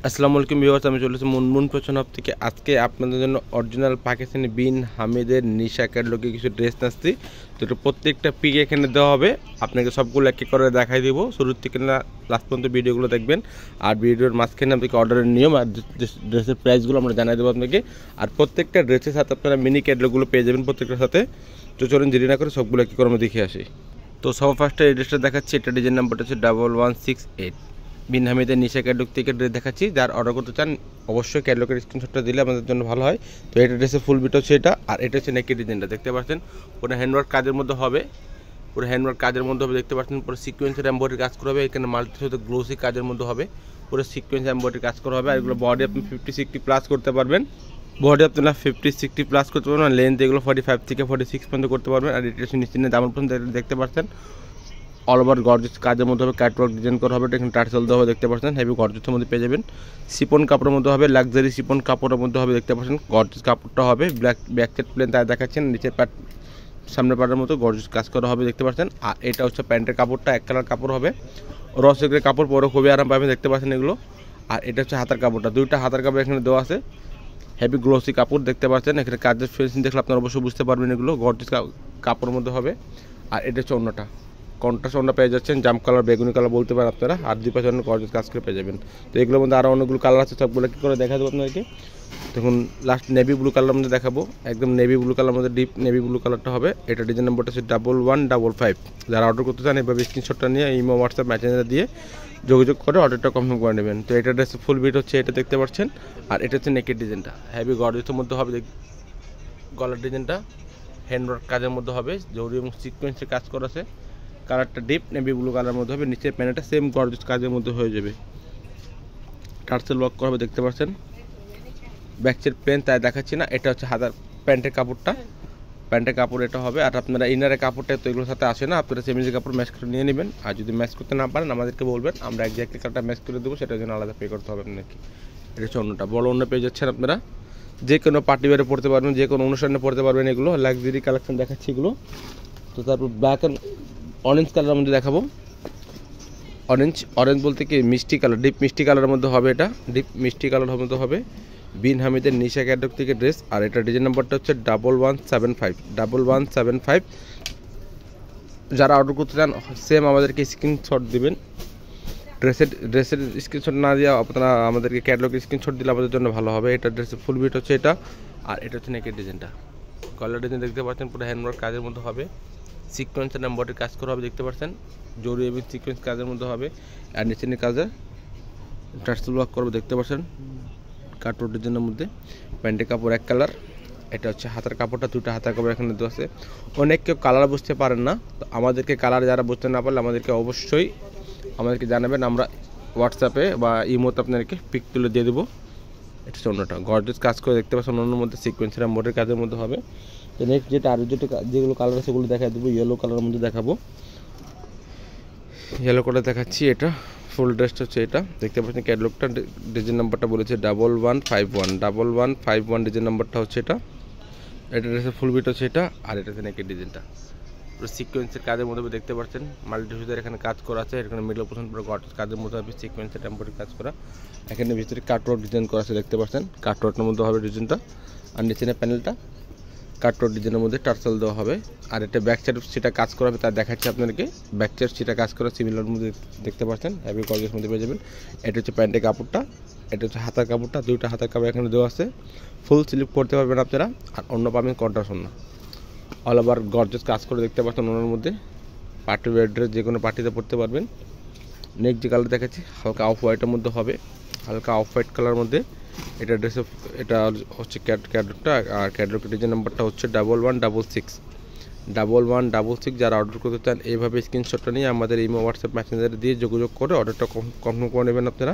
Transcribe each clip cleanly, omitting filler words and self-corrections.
আসসালামু আলাইকুম ভিউয়ার্স, আমি চলেছি মুনমুন ফ্যাশন হাব থেকে। আজকে আপনাদের জন্য অরিজিনাল পাকিস্তানি বিন হামিদের নিশা ক্যাটলগে কিছু ড্রেস নাচছি। তো প্রত্যেকটা পিক এখানে দেওয়া হবে, আপনাকে সবগুলো এক এক করে দেখাই দিব। শুরুর থেকে না লাস্ট পর্যন্ত ভিডিওগুলো দেখবেন। আর ভিডিওর মাঝখানে আপনাকে অর্ডারের নিয়ম আর ড্রেসের প্রাইসগুলো আমরা জানাই দেবো আপনাকে। আর প্রত্যেকটা ড্রেসের সাথে আপনারা মিনি ক্যাটলগুলো পেয়ে যাবেন প্রত্যেকটার সাথে। তো চলুন দেরি না করে সবগুলো এক এক করে আমরা দেখে আসি। তো সবার ফার্স্টে এই ড্রেসটা দেখাচ্ছি। এটা ডিজাইন নাম্বারটা হচ্ছে 1168। বিন হামিদের নিশা ক্যাটলগ থেকে ড্রেস দেখাচ্ছি। যার অর্ডার করতে চান অবশ্যই ক্যাটলগের স্ক্রিনশটটা দিলে আমাদের জন্য ভালো হয়। তো এটা ড্রেসের ফুল বিট হচ্ছে এটা, আর এটা হচ্ছে নেকের ডিজাইনটা দেখতে পাচ্ছেন। পুরো হ্যান্ডওয়ার্ক কাজের মধ্যে হবে, পুরো হ্যান্ডওয়ার্ক কাজের মধ্যে হবে দেখতে পাচ্ছেন। পুরো সিকোয়েন্সের এমব্রয়ডারি কাজ করা হবে, এখানে মাল্টির সাথে গ্লোসি কাজের মধ্যে হবে। পুরো সিকোয়েন্স এমব্রয়ডারি কাজ করা হবে। আর এগুলো বডি আপনি 50-60 প্লাস করতে পারবেন। বডি আপনারা 50-60 প্লাস করতে পারবেন। আর লেন্থ এগুলো 45 থেকে 46 পর্যন্ত করতে পারবেন। আর এটা হচ্ছে নিচে দাম পর্যন্ত দেখতে পাচ্ছেন। অল ওভার গর্জিয়াস কাজের মধ্যে হবে, কাটওয়ার্ক ডিজাইন করা হবে। এখানে টার্সেল দেওয়া হবে দেখতে পাচ্ছেন। হেভি গর্জিয়াসের মধ্যে পেয়ে যাবেন। শিপন কাপড়ের মধ্যে হবে, লাক্সারি শিপন কাপড়ের মধ্যে হবে দেখতে পাচ্ছেন। গর্জিয়াস কাপড়টা হবে, ব্যাক সাইড প্লেন তাই দেখাচ্ছেন। নিচের প্যাট সামনের পাটের মতো গর্জিয়াস কাজ করা হবে দেখতে পাচ্ছেন। আর এটা হচ্ছে প্যান্টের কাপড়টা এক কালার কাপড় হবে, রসের কাপড়, পরে খুবই আরাম পাবেন দেখতে পাচ্ছেন এগুলো। আর এটা হচ্ছে হাতার কাপড়টা, দুইটা হাতার কাপড় এখানে দেওয়া আছে। হেভি গ্লোসি কাপড় দেখতে পাচ্ছেন। এখানে কাজের ফিনিশিং দেখলে আপনারা অবশ্যই বুঝতে পারবেন এগুলো গর্জিয়াস কাপড়ের মধ্যে হবে। আর এটা হচ্ছে অন্যটা কন্ট্রাস্ট অন্য পেয়ে যাচ্ছেন, জাম কালার বেগুনি কালার বলতে পারেন আপনারা। আর দুই পাশে অনেক গর্জিয়াস কাজ করে পেয়ে যাবেন। তো এগুলোর মধ্যে আরও অনেকগুলো কালার আছে, সবগুলো কী করে দেখা দেবো আপনাদেরকে। দেখুন লাস্ট নেভি ব্লু কালারের মধ্যে দেখাবো, একদম নেভি ব্লু কালার মধ্যে ডিপ নেভি ব্লু কালারটা হবে। এটা ডিজাইন নাম্বারটা হচ্ছে 1155। যারা অর্ডার করতে চান এভাবে স্ক্রিনশটটা নিয়ে ইমো হোয়াটসঅ্যাপ মেসেঞ্জার দিয়ে যোগাযোগ করে অর্ডারটা কনফার্ম করে নেবেন। তো এটা ড্রেস ফুল বিট হচ্ছে এটা দেখতে পাচ্ছেন। আর এটা হচ্ছে নেকের ডিজাইনটা, হেভি গর্জিয়াসের মধ্যে হবে। গলার ডিজাইনটা হ্যান্ডওয়ার্ক কাজের মধ্যে হবে, জরি এবং সিকোয়েন্সের কাজ করা আছে। কালারটা ডিপ নেভি ব্লু কালারের মধ্যে হবে। নিচের প্যানেলটা সেম গর্জিয়াস কাজের মধ্যে হয়ে যাবে, টার্সেল ওয়ার্ক করা হবে দেখতে পাচ্ছেন। ব্যাকসের প্লেন তাই দেখাচ্ছি না। এটা হচ্ছে হাতার প্যান্টের কাপড়টা, প্যান্টের কাপড় এটা হবে। আর আপনারা ইনারের কাপড়টা তো এগুলোর সাথে আসে না, আপনারা সেমিজের কাপড় ম্যাচ করে নিয়ে নেবেন। আর যদি ম্যাচ করতে না পারেন আমাদেরকে বলবেন, আমরা একজাক্টলি কালারটা ম্যাচ করে দেবো, সেটার জন্য আলাদা পে করতে হবে আপনাকে। এটা হচ্ছে অন্যটা বড় অন্য পেয়ে যাচ্ছেন আপনারা, যে কোনো পার্টি ওয়্যারে পড়তে পারবেন, যে কোনো অনুষ্ঠানে পড়তে পারবেন। এগুলো লাক্সারি কালেকশন দেখাচ্ছি এগুলো। তো তারপর ব্ল্যাক অ্যান্ড অরেঞ্জ কালারের মধ্যে দেখাবো। অরেঞ্জ বলতে কি মিষ্টি কালার, ডিপ মিষ্টি কালারের মধ্যে হবে। এটা ডিপ মিষ্টি কালারের মধ্যে হবে। বিন হামিদের নিশা ক্যাটলগ থেকে ড্রেস। আর এটা ডিজাইন নাম্বারটা হচ্ছে 1175। যারা অর্ডার করতে চান সেম আমাদেরকে স্ক্রিনশট দিবেন। ড্রেসের স্ক্রিনশট না দিয়ে আপনারা আমাদেরকে ক্যাটলগের স্ক্রিনশট দিলে আমাদের জন্য ভালো হবে। এটা ড্রেসের ফুল বিট হচ্ছে এটা। আর এটা হচ্ছে নেকের ডিজাইনটা, কলার ডিজাইন দেখতে পাচ্ছেন, পুরো হ্যান্ডওয়ার্ক কাজের মধ্যে হবে। সিকোয়েন্সের এমব্রয়ডারি কাজ করা হবে দেখতে পাচ্ছেন, জরি এবং সিকোয়েন্স কাজের মধ্যে হবে। আর নিচের কাজে টার্সেল ওয়ার্ক করবে দেখতে পাচ্ছেন, কাটওয়ার্ক ডিজাইনের মধ্যে। প্যান্টের কাপড় এক কালার। এটা হচ্ছে হাতার কাপড়টা, দুটো হাতার কাপড় এখানে দেওয়া আছে। অনেক কেউ কালার বুঝতে পারেন না, তো আমাদেরকে কালার যারা বুঝতে না পারলে আমাদেরকে অবশ্যই আমাদেরকে জানাবেন, আমরা হোয়াটসঅ্যাপে বা ইমোতে আপনাদেরকে পিক তুলে দিয়ে দেবো। এটা হচ্ছে অন্যটা গর্জিয়াস কাজ করে দেখতে পাচ্ছেন, অন্যর মধ্যে সিকোয়েন্সের এমব্রয়ডারি কাজের মধ্যে হবে। তো নেক্সট যেটা আরও যেগুলো কালার আছে সেগুলো দেখা দেবো। ইয়েলো কালারের মধ্যে দেখাবো, ইয়েলো কালার দেখাচ্ছি। এটা ফুল ড্রেসটা হচ্ছে এটা দেখতে পাচ্ছেন। ক্যাটলগটা ডিজাইন নাম্বারটা বলেছে 1151 ডিজাইন নাম্বারটা হচ্ছে এটা। এটা ড্রেসের ফুল বিট হচ্ছে এটা। আর এটা হচ্ছে নেকের ডিজাইনটা, পুরো সিকোয়েন্সের কাজের মধ্যে দেখতে পাচ্ছেন। মাল্টিফিউজার এখানে কাজ করা আছে, এখানে মিডল পোর্শন পুরো গর্জিয়াস কাজের মধ্যে হবে, সিকোয়েন্সের টেম্পোরারি কাজ করা। এখানে ভিতরে কাটওয়ার্ক ডিজাইন করা আছে দেখতে পাচ্ছেন, কাটওয়ার্কের মধ্যে হবে ডিজাইনটা। আর নিচের প্যানেলটা কাটওয়ার্ক ডিজাইনের মধ্যে টার্সেল দেওয়া হবে। আর এটা ব্যাক সাইড সেটা কাজ করা হবে, তা দেখাচ্ছি আপনাদেরকে। ব্যাক সাইড সেটা কাজ করা সিমিলার মধ্যে দেখতে পাচ্ছেন, হেভি গর্জিয়াস মধ্যে পেয়ে যাবেন। এটা হচ্ছে প্যান্টের কাপড়টা, এটা হচ্ছে হাতার কাপড়টা, দুইটা হাতার কাপড় এখানে দেওয়া আছে। ফুল স্লিপ করতে পারবেন আপনারা। আর অন্য পাবেন কন্ট্রাস্ট অন্য, অল ওভার গর্জিয়াস কাজ করে দেখতে পাচ্ছেন। ওনার মধ্যে পার্টি ওয়্যার ড্রেস যে কোনো পার্টিতে পড়তে পারবেন। নেক্সট যে কালার দেখাচ্ছি হালকা অফ হোয়াইটের মধ্যে হবে, হালকা অফ হোয়াইট কালার মধ্যে। এটা ড্রেসে এটা হচ্ছে ক্যাটলগটা। আর ক্যাটলগের ডিজাইন নাম্বারটা হচ্ছে 1166। যারা অর্ডার করতে চান এইভাবে স্ক্রিনশটটা নিয়ে আমাদের ইমো হোয়াটসঅ্যাপ মেসেঞ্জারে দিয়ে যোগাযোগ করে অর্ডারটা কনফার্ম করে নেবেন আপনারা।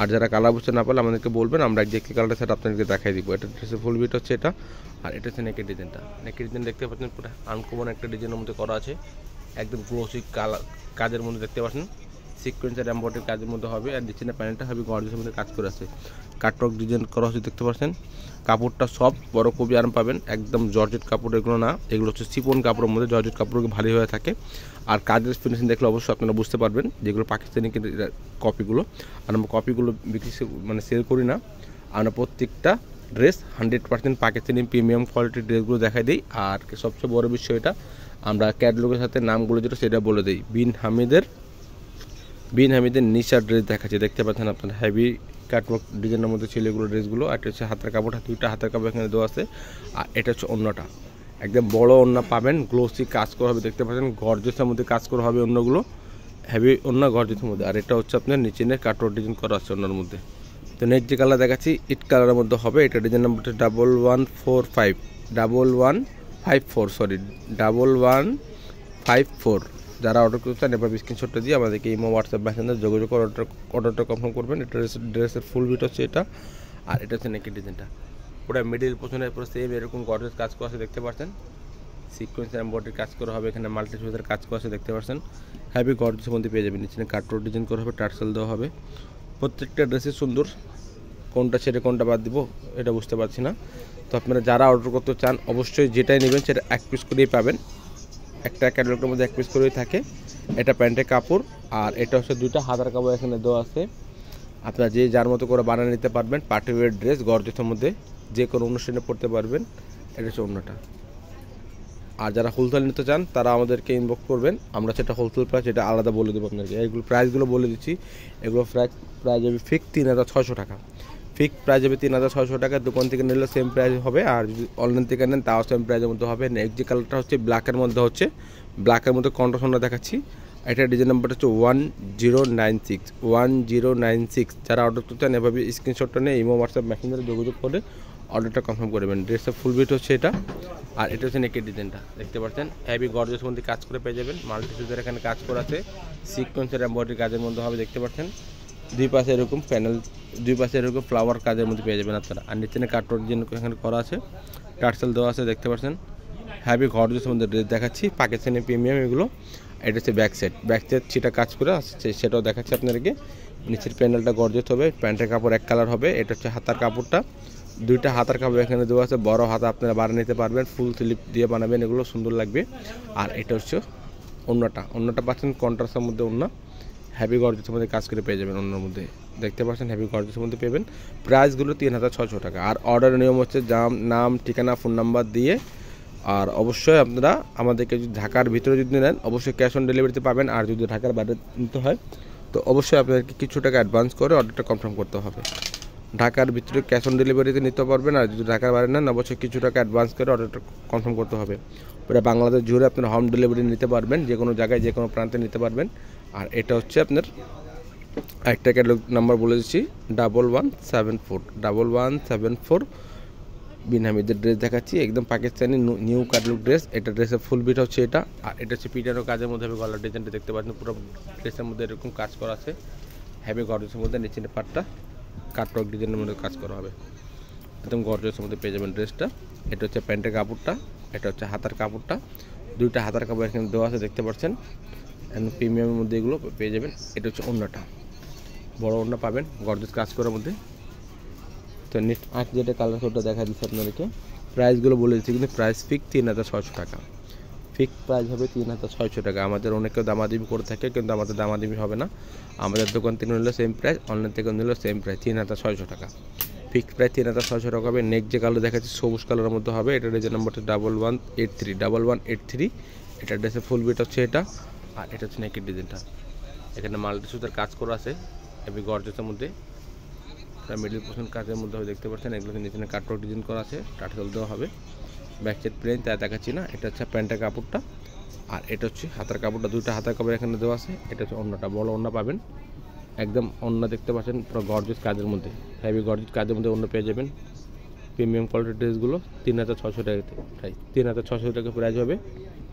আর যারা কালার বুঝতে না পারলে আমাদেরকে বলবেন, আমরা একজাক্টলি কালারটা সেটা আপনাদেরকে দেখাই দিব। এটা ড্রেসের ফুল বিট হচ্ছে এটা। আর এটা হচ্ছে নেকের ডিজাইনটা, নেকের ডিজাইন দেখতে পাচ্ছেন পুরো আনকমন একটা ডিজাইনের মধ্যে করা আছে, একদম গ্লোসি কাজের মধ্যে দেখতে পাচ্ছেন। সিকোয়েন্সের এমব্রয়ডারি কাজের মধ্যে হবে। আর নিচে প্যানেলটা হবে গর্জিয়াসের মধ্যে কাজ করা আছে, কাটওয়ার্ক ডিজাইন করা হচ্ছে দেখতে পাচ্ছেন। কাপড়টা সব বড় খুবই আরাম পাবেন, একদম জর্জেট কাপড় এগুলো না, এগুলো হচ্ছে চিফন কাপড়ের মধ্যে, জর্জেট কাপড় ভারী হয়ে থাকে। আর কাজের ফিনিশিং দেখলে অবশ্যই আপনারা বুঝতে পারবেন যেগুলো পাকিস্তানি কিন্তু কপিগুলো। আর আমরা কপিগুলো বিক্রি সেল করি না, আমরা প্রত্যেকটা ড্রেস 100% পাকিস্তানি প্রিমিয়াম কোয়ালিটির ড্রেসগুলো দেখাই দিই। আর সবচেয়ে বড় বিষয় এটা, আমরা ক্যাটালগের সাথে নামগুলো যেটা সেটা বলে দিই। বিন হামিদের নিশার ড্রেস দেখাচ্ছি দেখতে পাচ্ছেন আপনারা, হেভি কাটওয়ার্ক ডিজাইনের মধ্যে ছিল এগুলো ড্রেসগুলো। আর এটা হচ্ছে হাতের কাপড়, দুইটা হাতের কাপড় এখানে দেওয়া আছে। আর এটা হচ্ছে অন্যটা, একদম বড় ওড়না পাবেন, গ্লোসি কাজ করা হবে দেখতে পাচ্ছেন, গর্জিয়াসের মধ্যে কাজ করা হবে অন্যগুলো, হেভি ওড়না গর্জিয়াসের মধ্যে। আর এটা হচ্ছে আপনার নিচে কাটওয়ার্ক ডিজাইন করা আছে ওড়নার মধ্যে। তো নেক্সট যে কালার দেখাচ্ছি ইট কালারের মধ্যে হবে, এটা ডিজাইন নাম্বারটা 1154। যারা অর্ডার করতে চান এবার স্ক্রিনশটটা দিয়ে আমাদেরকে ইমো হোয়াটসঅ্যাপ মেসেঞ্জার যোগাযোগ করে অর্ডারটা কনফার্ম করবেন। এটা ড্রেসের ফুল ভিট হচ্ছে এটা। আর এটা হচ্ছে নেকের ডিজাইনটা, পুরো মিডিল পোর্শনে পুরো সেম এরকম গর্জিয়াস কাজ করা আছে দেখতে পাচ্ছেন, সিকোয়েন্স এমব্রয়ডারি কাজ করা হবে, এখানে মাল্টি সুতার কাজ করা আছে দেখতে পাচ্ছেন, হেভি গর্জিয়াসের মধ্যে পেয়ে যাবেন। নিচে কাটওয়ার্ক ডিজাইন করা হবে, টার্সেল দেওয়া হবে। প্রত্যেকটা ড্রেসই সুন্দর, কোনটা ছেড়ে কোনটা বাদ দিব এটা বুঝতে পারছি না। তো আপনারা যারা অর্ডার করতে চান অবশ্যই যেটাই নেবেন সেটা এক পিস করেই পাবেন, একটা ক্যাটালগের মধ্যে এক পিস করেই থাকে। এটা প্যান্টের কাপড়, আর এটা হচ্ছে দুইটা হাতার কাপড় এখানে দেওয়া আছে। আপনারা যে যার মতো করে বানিয়ে নিতে পারবেন, পার্টি ওয়্যার ড্রেস গর্জিয়াসের মধ্যে যে কোনো অনুষ্ঠানে পড়তে পারবেন। এটা হচ্ছে অন্যটা। আর যারা হোলসেল নিতে চান তারা আমাদেরকে ইনবক্স করবেন, আমরা সেটা হোলসেল প্রাইস এটা আলাদা বলে দেবো আপনাদেরকে। এগুলো প্রাইসগুলো বলে দিচ্ছি, এগুলো প্রাইস হবে ফিক্স 3600 টাকা, ফিক্স প্রাইস হবে 3600 টাকা। দোকান থেকে নিলে সেম প্রাইস হবে, আর যদি অনলাইন থেকে নেন তাও সেম প্রাইসের মধ্যে হবে। নেক্সট যে কালারটা হচ্ছে ব্ল্যাকের মধ্যে হচ্ছে, ব্ল্যাকের মধ্যে কন্ট্রাস্ট দেখাচ্ছি। এটা ডিজাইন নাম্বারটা হচ্ছে 1096। যারা অর্ডার করতে চান এভাবে স্ক্রিনশটটা নিয়ে ইমো হোয়াটসঅ্যাপ মেসেঞ্জারে যোগাযোগ করে অর্ডারটা কনফার্ম করবেন। ড্রেসের ফুল বিট হচ্ছে এটা। আর এটা হচ্ছে নেকের ডিজাইনটা দেখতে পাচ্ছেন, হেভি গর্জিয়াস মধ্যে কাজ করে পেয়ে যাবেন, মাল্টি সুতার এখানে কাজ করা আছে, সিকোয়েন্সের এমব্রয়ডারি কাজের মধ্যে হবে দেখতে পাচ্ছেন। দুই পাশে এরকম প্যানেল, দুই পাশে এরকম ফ্লাওয়ার কাজের মধ্যে পেয়ে যাবেন আপনারা। আর নিচে কাটওয়ার্ক ডিজাইন এখানে করা আছে, টার্সেল দেওয়া আছে দেখতে পাচ্ছেন, হেভি গর্জিয়াস মধ্যে ড্রেস দেখাচ্ছি পাকিস্তানি প্রিমিয়াম এগুলো। এটা হচ্ছে ব্যাক সাইড সেটা কাজ করে আসছে, সেটাও দেখাচ্ছি আপনাদেরকে। নিচের প্যানেলটা গর্জিয়াস হবে, প্যান্টের কাপড় এক কালার হবে। এটা হচ্ছে হাতার কাপড়টা, দুইটা হাতার কাপড় এখানে দেওয়া আছে, বড় হাতা আপনারা বানিয়ে নিতে পারবেন, ফুল স্লিপ দিয়ে বানাবেন, এগুলো সুন্দর লাগবে। আর এটা হচ্ছে অন্যটা পাচ্ছেন কন্ট্রাস্টের মধ্যে, অন্য হেভি গর্জিয়াসের মধ্যে কাজ করে পেয়ে যাবেন। অন্যর মধ্যে দেখতে পাচ্ছেন হেভি গর্জিয়াসের মধ্যে পেবেন। প্রাইসগুলো 3600 টাকা। আর অর্ডারের নিয়ম হচ্ছে নাম, ঠিকানা, ফোন নাম্বার দিয়ে। আর অবশ্যই আপনারা আমাদেরকে যদি ঢাকার ভিতরে যদি নেন অবশ্যই ক্যাশ অন ডেলিভারিতে পাবেন। আর যদি ঢাকার বাইরে নিতে হয় তো অবশ্যই আপনাদেরকে কিছু টাকা অ্যাডভান্স করে অর্ডারটা কনফার্ম করতে হবে। ঢাকার ভিতরে ক্যাশ অন ডেলিভারিতে নিতে পারবেন, আর যদি ঢাকার বাইরে নেন অবশ্যই কিছু টাকা অ্যাডভান্স করে অর্ডারটা কনফার্ম করতে হবে। পুরো বাংলাদেশ জুড়ে আপনারা হোম ডেলিভারি নিতে পারবেন, যে কোনো জায়গায় যে কোনো প্রান্তে নিতে পারবেন। আর এটা হচ্ছে আপনার একটা ক্যাটালগ নাম্বার বলে দিচ্ছি 1174 বিন হামিদের ড্রেস দেখাচ্ছি, একদম পাকিস্তানি নিউ ক্যাটালগ ড্রেস। এটা ড্রেসের ফুল বিট হচ্ছে এটা। আর এটা হচ্ছে পিটানো কাজের মধ্যে হবে, গলার ডিজাইনটা দেখতে পাচ্ছেন, পুরো ড্রেসের মধ্যে এরকম কাজ করা আছে, হেভি গর্জিয়াসের মধ্যে। নিচের পাটটা কাটওয়ার্ক ডিজাইনের মধ্যে কাজ করা হবে, একদম গর্জিয়াসের মধ্যে পেয়ে যাবেন ড্রেসটা। এটা হচ্ছে প্যান্টের কাপড়টা, এটা হচ্ছে হাতার কাপড়টা, দুইটা হাতার কাপড় এখানে দেওয়া আছে দেখতে পাচ্ছেন, প্রিমিয়ামের মধ্যে এগুলো পেয়ে যাবেন। এটা হচ্ছে ওড়নাটা, বড় ওড়না পাবেন গর্জিয়াস কাজ করার মধ্যে। তো নেক্সট যেটা কালার কোডটা দেখা দিচ্ছে আপনাদেরকে, প্রাইসগুলো বলে দিচ্ছি, কিন্তু প্রাইস ফিক্স 3600 টাকা, ফিক্স প্রাইস হবে 3600 টাকা। আমাদের অনেকেও দামাদামি করে থাকে, কিন্তু আমাদের দামাদামি হবে না, আমাদের দোকান থেকে নিলে সেম প্রাইস, অনলাইন থেকে নিলে সেম প্রাইস 3600 টাকা, ফিক্স প্রাইস 3600 টাকা হবে। নেক্সট যে কালার দেখাচ্ছি সবুজ কালারের মধ্যে হবে, এটা ডিজাইন নাম্বারটা 1183। এটা ড্রেসের ফুল বিট হচ্ছে এটা। আর এটা হচ্ছে নেকের ডিজাইনটা, এখানে মাল্টি সুতার কাজ করা আছে হেভি গর্জিয়াসের মধ্যে, মিডল পোর্শন কাজের মধ্যে হবে দেখতে পাচ্ছেন। এগুলো নিচে কাটওয়ার্ক ডিজাইন করা আছে, টার্সেল দেওয়া হবে, ব্যাক সাইড প্লেন তাই দেখাচ্ছি না। এটা হচ্ছে প্যান্টের কাপড়টা, আর এটা হচ্ছে হাতার কাপড়টা, দুইটা হাতার কাপড় এখানে দেওয়া আছে। এটা হচ্ছে অন্যটা, বড় অন্য পাবেন, একদম অন্য দেখতে পাচ্ছেন, পুরো গর্জিয়াস কাজের মধ্যে, হেভি গর্জিয়াস কাজের মধ্যে অন্য পেয়ে যাবেন। প্রিমিয়াম কোয়ালিটির ড্রেসগুলো 3600 টাকাতে, প্রাইস 3600 টাকা প্রাইস হবে।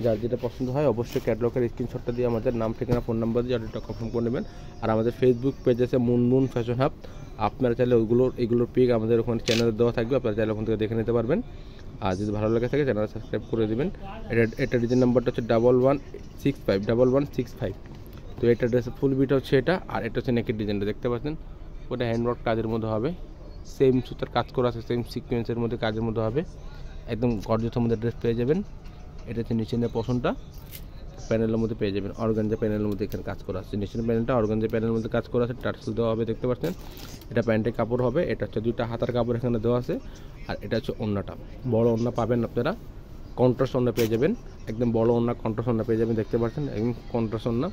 যার যেটা পছন্দ হয় অবশ্যই ক্যাটালগের স্ক্রিনশটটা দিয়ে আমাদের নাম, ঠিকানা, ফোন নাম্বার দিয়ে অর্ডারটা কনফার্ম করে নেবেন। আর আমাদের ফেসবুক পেজ আছে মুনমুন ফ্যাশন হাব, আপনারা চাইলে এগুলোর পিক আমাদের ওখানে চ্যানেলে দেওয়া থাকবে, আপনারা চাইলে ওখান থেকে দেখে নিতে পারবেন। আর যদি ভালো লাগে থাকে চ্যানেল সাবস্ক্রাইব করে দেবেন। এটা ডিজাইন নাম্বারটা হচ্ছে 1165। তো এটা ড্রেসের ফুল বিটা হচ্ছে এটা, আর এটা হচ্ছে নেকের ডিজাইনটা দেখতে পাচ্ছেন। ওটা হ্যান্ডওয়ার্ক কাজের মধ্যে হবে, সেম সুতার কাজ করা আছে, সেম সিকোয়েন্সের মধ্যে কাজের মধ্যে হবে, একদম গর্জিয়াসের মধ্যে ড্রেস পেয়ে যাবেন। এটা হচ্ছে নিচের পোর্শনটা, প্যানেলের মধ্যে পেয়ে যাবেন, অর্গানজা প্যানেলের মধ্যে এখানে কাজ করা আছে। নিচের প্যানেলটা অর্গানজা প্যানেলের মধ্যে কাজ করা আছে, টার্সেল দেওয়া হবে দেখতে পাচ্ছেন। এটা প্যান্টের কাপড় হবে, এটা হচ্ছে দুইটা হাতার কাপড় এখানে দেওয়া আছে। আর এটা হচ্ছে ওড়নাটা, বড় ওড়না পাবেন আপনারা, কন্ট্রাস্ট ওড়না পেয়ে যাবেন, একদম বড় ওড়না কন্ট্রাস্ট ওড়না পেয়ে যাবেন দেখতে পাচ্ছেন, একদম কন্ট্রাস্ট ওড়না।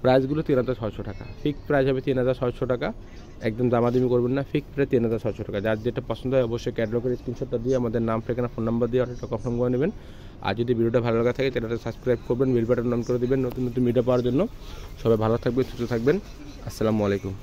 প্রাইসগুলো 3600 টাকা, ফিক্সড প্রাইস হবে 3600 টাকা, একদম দামাদামি করবেন না, ফিক্সড প্রাইস 3600 টাকা। যার যেটা পছন্দ হয় অবশ্যই ক্যাটালগের স্ক্রিনশটটা দিয়ে আমাদের নাম, ঠিকানা, ফোন নাম্বার দিয়ে অর্ডারটা কনফার্ম করে নেবেন। আর যদি ভিডিওটা ভালো লাগা থাকে চ্যানেলটা সাবস্ক্রাইব করবেন, বেল বাটন অন করে দেবেন নতুন নতুন ভিডিও পাওয়ার জন্য। সবাই ভালো থাকবেন, সুস্থ থাকবেন, আসসালামু আলাইকুম।